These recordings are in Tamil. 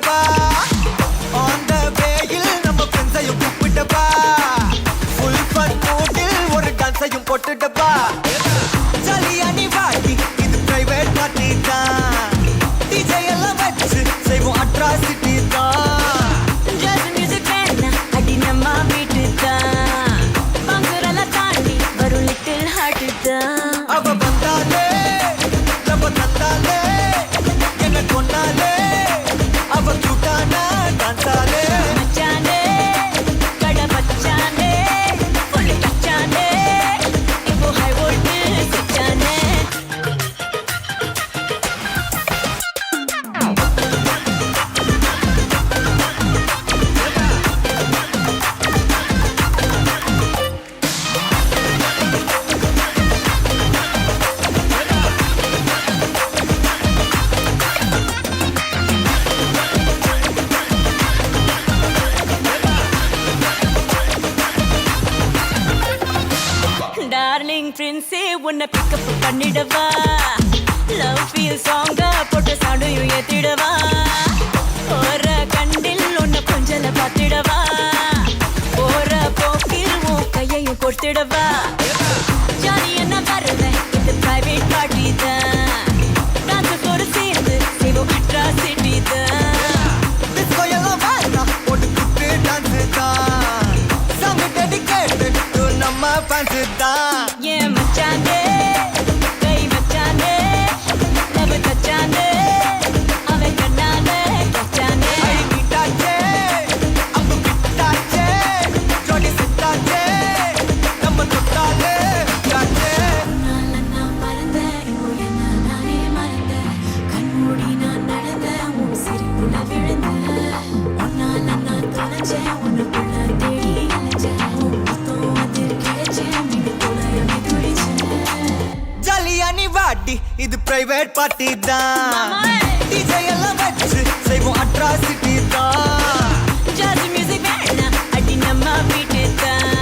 வந்துடப்பா ஆன் த வேயில் நம்ம ஃப்ரெண்ட்ஸையும் கூப்பிட்டப்பா ஃபுல் ஃபன் மூடில் ஒரு டான்ஸையும் போட்டுட்டப்பா ஜாலியா நீ வாடி இது பிரைவேட் பார்ட்டி தான் டிஜே எல்லாம் வச்சு செய்வோம் அட்ராசிட்டி தான் ஜாஸ் மியூசிக் வேணா அடி நம்ம வீட்டு தான் பங்குரெல்லாம் தாண்டி வரும் லிட்டில் ஹார்ட் தான் அவ வந்தாலே நம்ம தந்தாலே என்ன கொண்டாலே அவ கியூட்டானா டான்ஸாலே மச்சானே கட பச்சானே ஃபுல் டச்சானே இப்போ ஹை வோல்டேஜ் சுச்சானே டார்லிங் பிரின்ஸே உன்னை பிக்கப் பண்ணிடவா லவ் ஃபீல் சாங்க போட்டு சண்டையும் ஏத்திடவா போற கண்டில் உன்னை கொஞ்சல பார்த்திடவா போற போக்கில் உன் கையையும் கொடுத்திடவா ஜாலி என்ன வருவேன் இது பிரைவேட் பார்ட்டி தான் டான்ஸ் ஒரு சேர்ந்து செய்வோம் அட்ராசிட்டி தான் டிஸ்கோ எல்லாம் வேணாம் போட்டு குத்து டான்ஸ் தான் சாங் டெடிகேட்டட் டு நம்ம ஃபேன்ஸ் தான் ஏன் மச்சானே கை மச்சானே லவ் தச்சானே அவன் கண்ணானே கச்சானே ஐ மீட்டாச்சே அம்பு கிட்டாச்சே ஜோடி செட்டாச்சே நம்ம தொட்டாலே காச்சே உன்னால நான் மறந்தேன் இப்போ என்ன நானே மறந்தேன் கண்மூடி நான் நடந்தேன் உன் சிரிப்புல விழுந்தேன் உன்னால நான் தொலைச்சேன் உனக்குள்ள தேடி அலைஞ்சேன் உன் முத்தம் அதில் கிடைச்சேன் மீது தொலையவே துடிச்சேன் ஜாலியா நீ வாடி இது பிரைவேட் பார்ட்டி தான் டிஜே எல்லாம் வச்சு செய்வோம் அட்ராசிட்டி தான் ஜாஸ் மியூசிக் வேணா அடி நம்ம வீட்டு தான்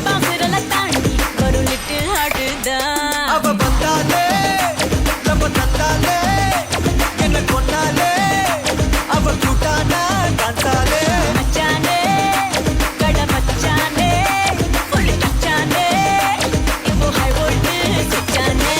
பங்குரெல்லாம் தாண்டி வரும் லிட்டில் ஹார்ட் தான் அவ வந்தாலே நம்ம தந்தாலே என்ன கொண்டாலே அவ கியூட்டானா டான்ஸாலே மச்சானே கட பச்சானே ஃபுல் டச்சானே இப்போ ஹை வோல்டேஜ் சுச்சானே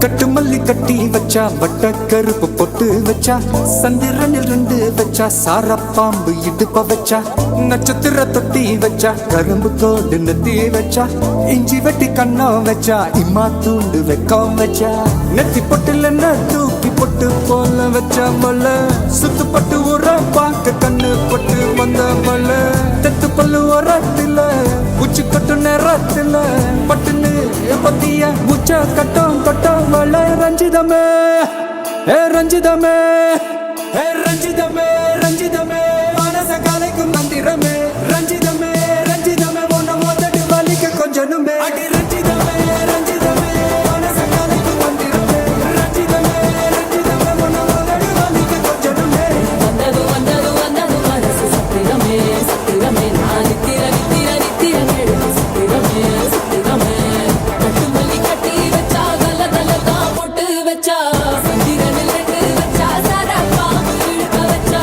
கட்டு மல்லி கட்டி வச்சா வட்ட கருப்பு பொட்டு வச்சா சந்திரனில் ரெண்டு வச்சா சாரப்பாம்பு இடுப்ப வச்சா நட்சத்திர தொட்டி வச்சா கரும்பு தோடு நெத்தி வச்சா இஞ்சி வெட்டி கண்ணம் வச்சா இம்மா தூண்டு வெக்கம் வச்சா நெத்தி பொட்டுல என்ன தூக்கி பொட்டு போல வச்சா மல்ல சுத்து பட்டு உர பார்க்க கண்ணு பொட்டு வந்த மல்ல தெத்து பல்லு உரத்துல உச்சி கொட்டு நேரத்துல பட்டுன்னு பத்திய உச்ச கட்டம் கட்டம் மல்ல ரஞ்சிதமே ஏ ரஞ்சிதமே ஏ ரஞ்சிதமே ரஞ்சிதமே மனச கலைக்கும் மந்திரமே ரஞ்சிதமே ரஞ்சிதமே உன்னை மோதட்டு வலிக்க கொஞ்சனுமே அடி ரஞ்சிதமே ரஞ்சிதமே மனச கலைக்கும் மந்திரமே ரஞ்சிதமே ரஞ்சிதமே உன்னை மோதட்டு வலிக்க கொஞ்சனுமே வந்தது வந்தது வந்தது மனசு சத்திரமே சத்திரமே நான் நித்திர நித்திர நித்திர கேடு சத்திரமே சத்திரமே கட்டு மல்லி கட்டி வச்சா கல கல தான் போட்டு வச்சா சந்திரனில் ரெண்டு வச்சா சாரா பாம்பு இழுக்க வச்சா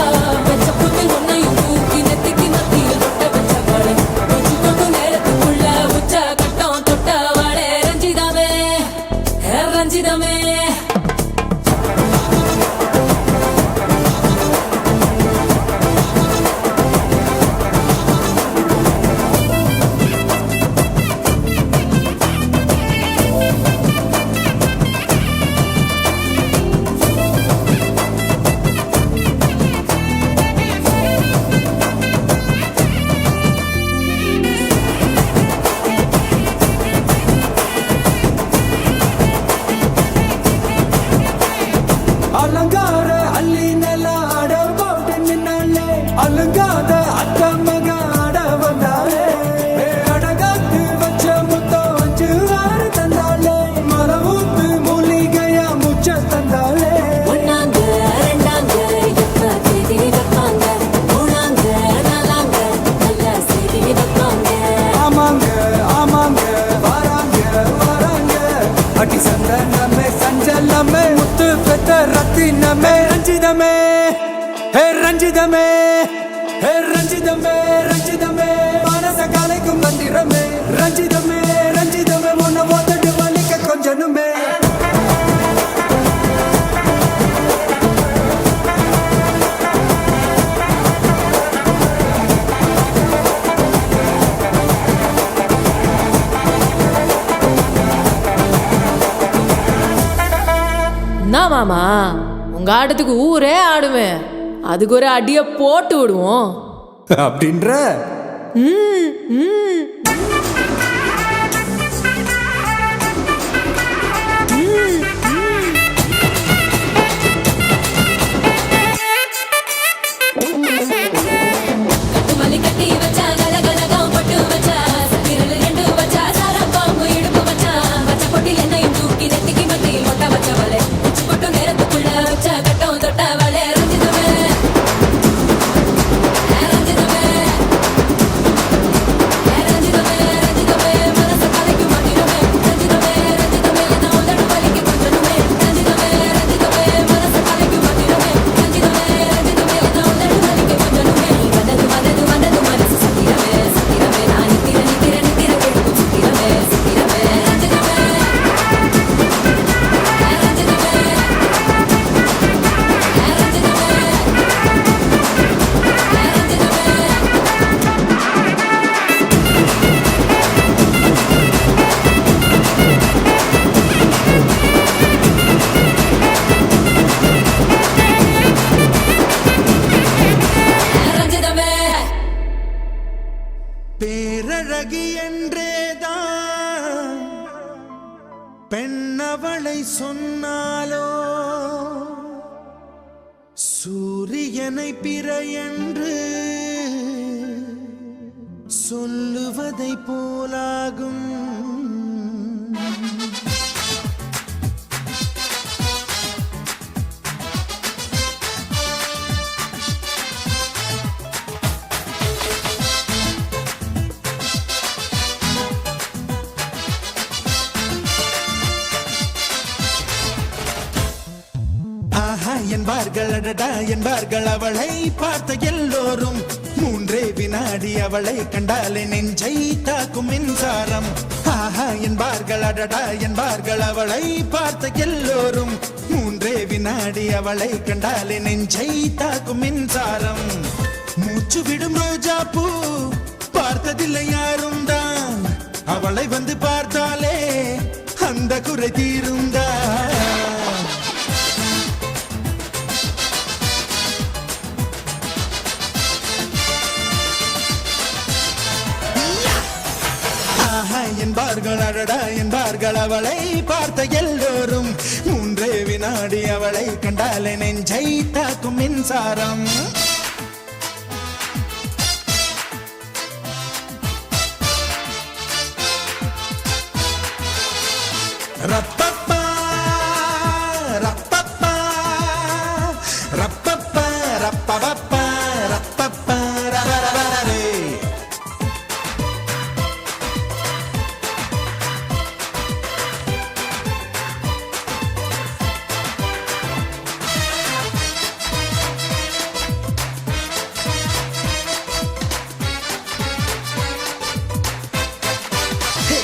ரஞ்சிதமே ஹே ரஞ்சிதமே ரஞ்சிதமே மனச கலைக்கும் மந்திரமே ரஞ்சிதமே ரஞ்சிதமே உன்னை ஓதட்டு வலிக்க கொஞ்சனுமே என்ன மாமா உங்க ஆட்டத்துக்கு ஊரே ஆடுவேன் அதுக்கு ஒரு அடிய போட்டு விடுவோம் அப்படின்ற மல்லி கட்டி வச்சா கலகலகம் பட்டு வச்சா சத்திரல ரெண்டு வச்சா சாரா பாம்பு இடுப்பு வச்சா வச்ச பொட்டி என்னையும் தூக்கி நெத்திக்கு மத்தி மொட்டை வச்சவளே உச்சி பொட்டு நேரத்துக்குள்ள வச்ச கட்டம் தொட்டவளே ரஞ்சிதமே ரஞ்சிதமே ரஞ்சிதமே ரஞ்சிதமே மனச கலைக்கும் மந்திரமே ரஞ்சிதமே ரஞ்சிதமே என்ன உதடு வலிக்கு கொஞ்சனுமே ரஞ்சிதமே ரஞ்சிதமே மனச கலைக்கும் மந்திரமே ரஞ்சிதமே ரஞ்சிதமே என்ன உதடு வலிக்கு கொஞ்சனுமே வந்தது வந்தது வந்தது மனசு சத்திரமே சத்திரமே நான் நித்திர நித்திர நித்திர கெடுக்கும் சத்திரமே சத்திரமே ரஞ்சிதமே ரஞ்சிதமே ரஞ்சிதமே பேரழகி என்றேதான் பெண்ணவளை சொன்னாலோ சூரியனை பிற என்று சொல்லுவதை போலாகும் ஆஹா என்பார்கள் அடடா என்பார்கள் அவளை பார்த்த எல்லோரும் மூன்றே வினாடி அவளை கண்டாலே நெஞ்சை தாக்கும் மின்சாரம் ஆஹா என்பார்கள் அடடா என்பார்கள் அவளை பார்த்த எல்லோரும் மூன்றே வினாடி அவளை கண்டாலே நெஞ்சை தாக்கும் மின்சாரம் மூச்சு விடும் ரோஜா பூ பார்த்ததில்லை யாரும் தான் அவளை வந்து பார்த்தாலே அந்த குறை தீருந்தான் ஆஹா என்பார்கள் அடடா என்பார்கள் அவளை பார்த்த எல்லோரும் மூன்றே வினாடி அவளை கண்டாலே நெஞ்சை தாக்கும் மின்சாரம் ரப்பப்பா ரப்பப்பா ரப்பப்பா ரப்பப்பா ரப்பப்பா ரரரரரே ஹே,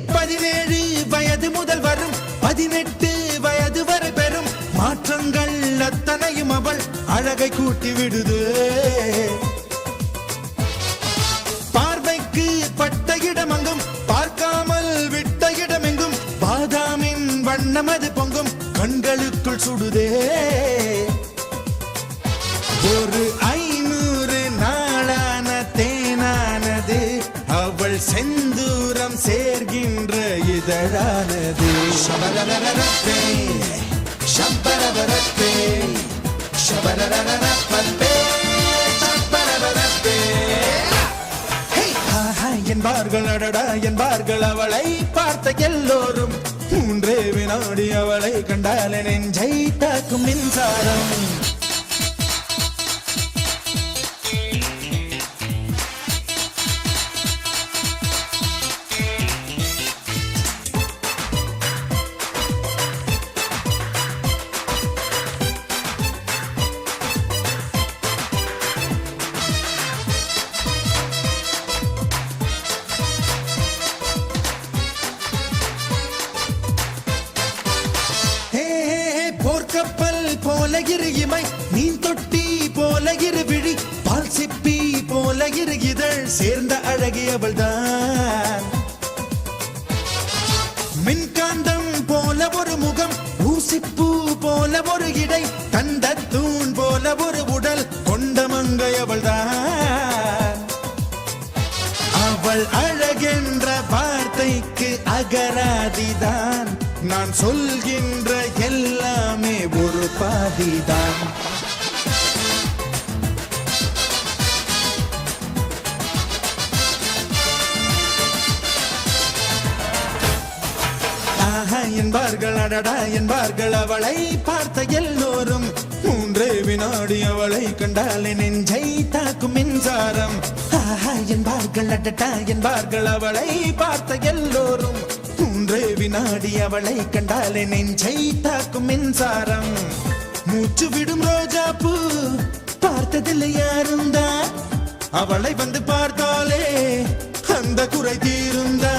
17 வயது முதல் வரும் 18 வயது வரை பெறும் மாற்றங்கள் அத்தனையும் அவள் அழகை கூட்டி விடுது பார்வைக்கு பட்ட இடமெங்கும் பார்க்காமல் விட்ட இடமெங்கும் பாதாமின் வண்ணம் அது பொங்கும் கண்களுக்குள் சுடுதே ஒரு 500 நாளான தேனானது அவள் செந்தூரம் சேர்கின்ற இதழானது ஷபரரரரப்பே, ஷப்பரரரப்பே, ஷபரரரரப்பே, ஷப்பரரரப்பே. ஹே, ஆஹா என்பார்கள் அடடா என்பார்கள் அவளை பார்த்த எல்லோரும் மூன்றே வினாடி அவளை கண்டாலே நெஞ்சை தாக்கும் மின்சாரம் போல இரு இமை மீன் தொட்டி போல இரு விழி பால் சிப்பி போல இரு இதழ் சேர்ந்த அழகியவள் தான் மின்காந்தம் போல ஒரு முகம் ஊசிப்பூ போல ஒரு இடை கண்ட தூண் போல ஒரு உடல் கொண்ட மங்கையவள் தான் அவள் அழகென்ற வார்த்தைக்கு அகராதிதான் நான் சொல்கின்ற எல்லாமே ஒரு பாதிதான் என்பார்கள் அடடா என்பார்கள் அவளை பார்த்த எல்லோரும் 3 வினாடி அவளை கண்டாலே நெஞ்சை தாக்கும் மின்சாரம் ஆஹா என்பார்கள் அடடா என்பார்கள் அவளை பார்த்த எல்லோரும் 3 வினாடி அவளை கண்டாலே நெஞ்சை தாக்கும் மின்சாரம் மூச்சு விடும் ரோஜா பூ பார்த்ததில்லை யாரும் தான் அவளை வந்து பார்த்தாலே அந்த குறை தீருந்தா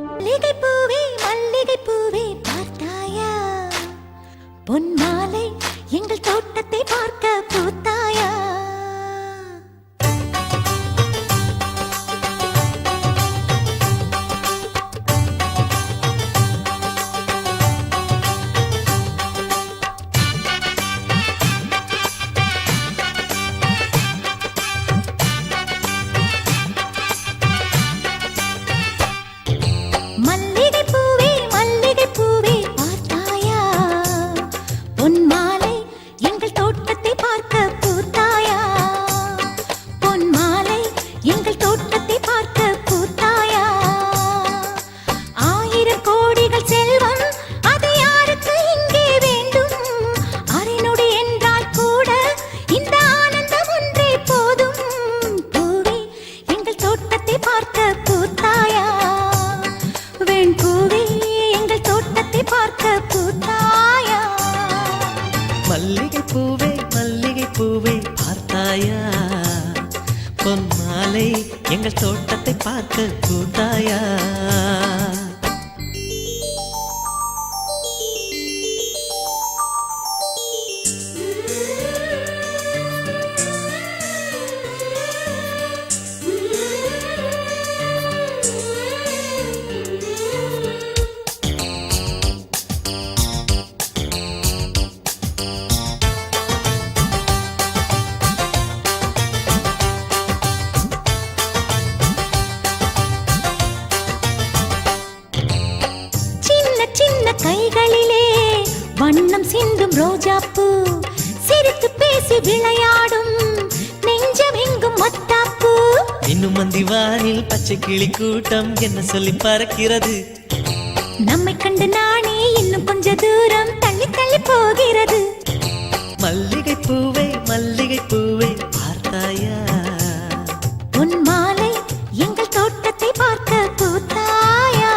மல்லிகை பூவே மல்லிகை பூவே பார்த்தாயா பொன் மாலை எங்கள் தோட்டத்தை பார்க்க பூத்தாயா மல்லிகை பூவே மல்லிகை பூவே பார்த்தாயா பொன் மாலை எங்கள் தோட்டத்தை பார்க்க கூத்தாயா கைகளிலே வண்ணம் சிந்தும் ரோஜாப்பூ சிரித்து பேசி விளையாடும் நெஞ்சம் எங்கும் மத்தாப்பூ இன்னும் மந்திவானில் பச்சை கிளி கூட்டம் என்ன சொல்லி பறக்கிறது நம்மை கண்டு நானே இன்னும் கொஞ்ச தூரம் தள்ளி தள்ளி போகிறது மல்லிகை பூவே பார்த்தாயா உன் மாலை எங்கள் தோட்டத்தை பார்க்க பூத்தாயா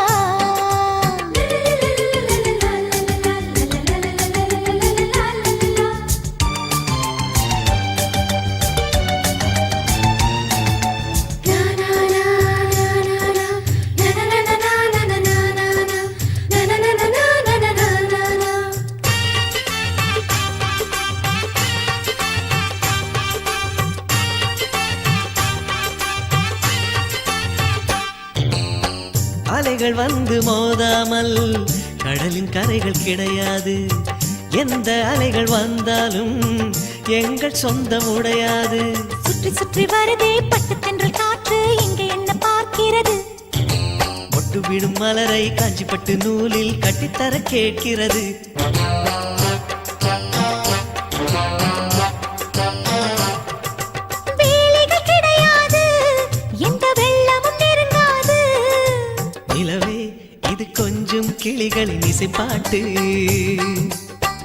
அலைகள் வந்து மோதாமல் கடலின் கரைகள் கிடையாது எந்த அலைகள் வந்தாலும் எங்கள் சொந்தம் உடையாது சுற்றி சுற்றி வருதே பட்டு தென்றல் காற்று இங்கே என்ன பார்க்கிறது ஒட்டு விடும் மலரை காஞ்சிப்பட்டு நூலில் கட்டித்தர கேட்கிறது கொஞ்சம் கிளிகளின் இசை பாட்டு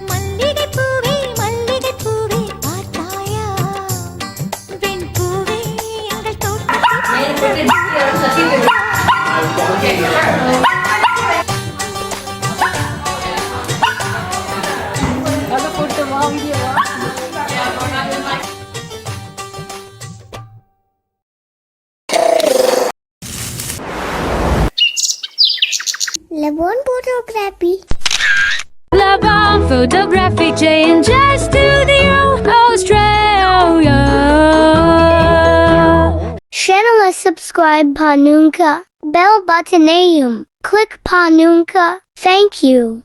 மல்லிகை பூவே பார்த்தாயா வெண் பூவே எங்கள் தோட்டத்தை Lebon photography. Love photography changes Studio Australia. Channel subscribe Panunka. Bell button ayum. Click Panunka. Thank you.